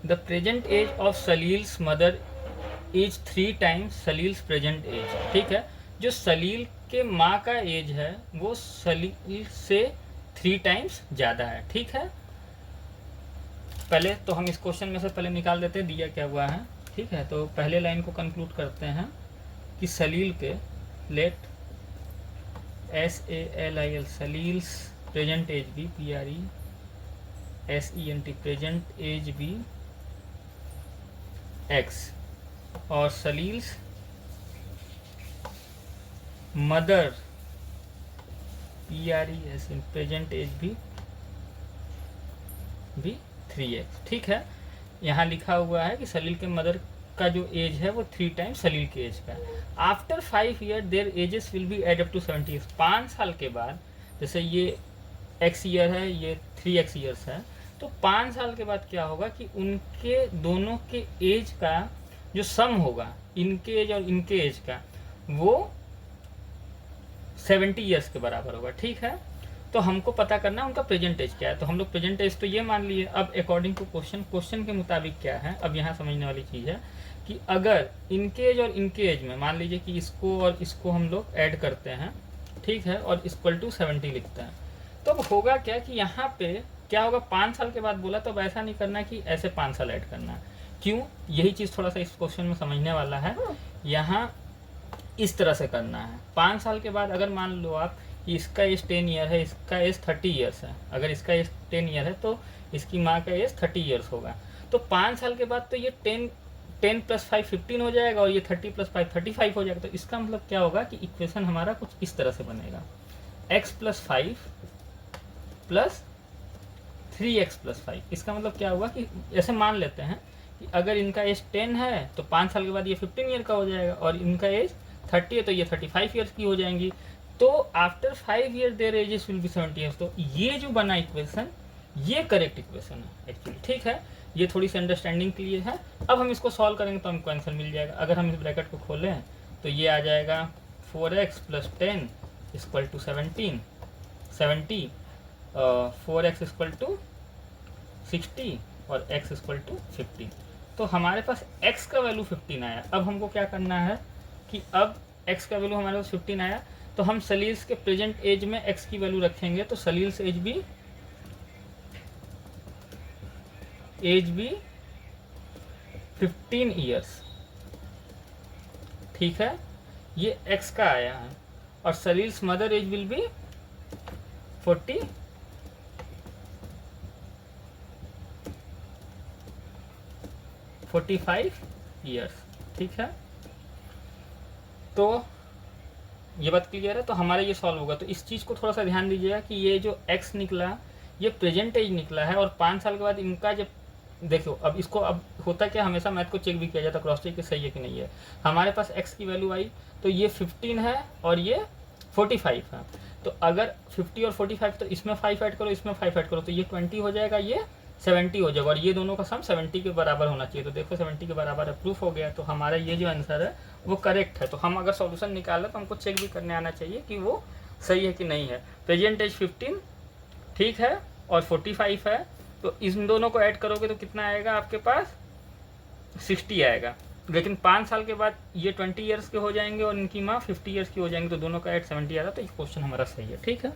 The present age of Salil's mother is 3 times Salil's present age. ठीक है, जो सलील के माँ का एज है वो सलील से 3 टाइम्स ज़्यादा है। ठीक है, पहले तो हम इस क्वेश्चन में से पहले निकाल देते हैं दिया क्या हुआ है। ठीक है, तो पहले लाइन को कंक्लूड करते हैं कि सलील के let SALIL Salil's present age be PRESENT present age be X और Salil's mother PRES present age भी 3x। ठीक है, यहाँ लिखा हुआ है कि सलील के मदर का जो एज है वो 3 टाइम्स सलील के एज का। After 5 year there ages will be add up to 70। 5 साल के बाद, जैसे ये x ईयर है, ये 3x ईयर्स है, तो 5 साल के बाद क्या होगा कि उनके दोनों के एज का जो सम होगा, इनके एज और इनके एज का, वो 70 ईयर्स के बराबर होगा। ठीक है, तो हमको पता करना है उनका प्रेजेंट एज क्या है। तो हम लोग प्रेजेंट एज तो ये मान लिए। अब अकॉर्डिंग टू क्वेश्चन के मुताबिक क्या है, अब यहाँ समझने वाली चीज़ है कि अगर इनके एज और इनके एज में मान लीजिए कि इसको और इसको हम लोग ऐड करते हैं, ठीक है, और इक्वल टू 70 लिखते हैं, तो अब होगा क्या कि यहाँ पे क्या होगा, 5 साल के बाद बोला तो अब ऐसा नहीं करना कि ऐसे 5 साल ऐड करना है। क्यों, यही चीज़ थोड़ा सा इस क्वेश्चन में समझने वाला है। यहाँ इस तरह से करना है। 5 साल के बाद अगर मान लो आप कि इसका एज 10 ईयर है, इसका एज 30 ईयर्स है, अगर इसका एज 10 ईयर है तो इसकी माँ का एज 30 ईयर्स होगा। तो 5 साल के बाद तो ये 10 प्लस 5 15 हो जाएगा और ये 30 प्लस 5 35 हो जाएगा। तो इसका मतलब क्या होगा कि इक्वेशन हमारा कुछ इस तरह से बनेगा, x plus 5 plus 3x plus 5। इसका मतलब क्या हुआ कि ऐसे मान लेते हैं कि अगर इनका एज 10 है तो 5 साल के बाद ये 15 ईयर का हो जाएगा, और इनका एज 30 है तो ये 35 ईयर्स की हो जाएंगी। तो after 5 year there ages will B 70 years. तो ये जो बना इक्वेशन, ये करेक्ट इक्वेशन है एक्चुअली। ठीक है, ये थोड़ी सी अंडरस्टैंडिंग के लिए है। अब हम इसको सॉल्व करेंगे तो हमको आंसर मिल जाएगा। अगर हम इस ब्रैकेट को खोलें तो ये आ जाएगा 4x plus 10 equal to 70, 4x equal to 60 और x इक्वल टू 50। तो हमारे पास x का वैल्यू 15 आया। अब हमको क्या करना है कि अब x का वैल्यू हमारे पास 15 आया, तो हम सलील्स के प्रेजेंट एज में x की वैल्यू रखेंगे। तो सलील्स एज भी 15 ईयर्स। ठीक है, ये x का आया है, और Salil's mother age will be 45 years. ठीक है, तो ये बात क्लियर है। तो हमारा ये सॉल्व होगा। तो इस चीज़ को थोड़ा सा ध्यान दीजिएगा कि ये जो x निकला ये प्रेजेंट एज निकला है, और 5 साल के बाद इनका जब देखो, अब इसको अब होता क्या, हमेशा मैथ को चेक भी किया जाता क्रॉस चेक कि सही है कि नहीं है। हमारे पास x की वैल्यू आई तो ये 15 है और ये 45 है। तो अगर 50 और 45, तो इसमें 5 ऐड करो, इसमें 5 ऐड करो, तो ये 20 हो जाएगा, ये 70 हो जाएगा, और ये दोनों का सम 70 के बराबर होना चाहिए। तो देखो 70 के बराबर अप्रूफ हो गया। तो हमारा ये जो आंसर है वो करेक्ट है। तो हम अगर सॉल्यूशन निकालें तो हमको चेक भी करने आना चाहिए कि वो सही है कि नहीं है। प्रेजेंट एज 15 ठीक है और 45 है, तो इन दोनों को ऐड करोगे तो कितना आएगा आपके पास, 60 आएगा। लेकिन 5 साल के बाद ये 20 ईयर्स के हो जाएंगे और इनकी माँ 50 ईयर्स की हो जाएंगी, तो दोनों का ऐड 70 आ रहा। तो ये क्वेश्चन हमारा सही है। ठीक है।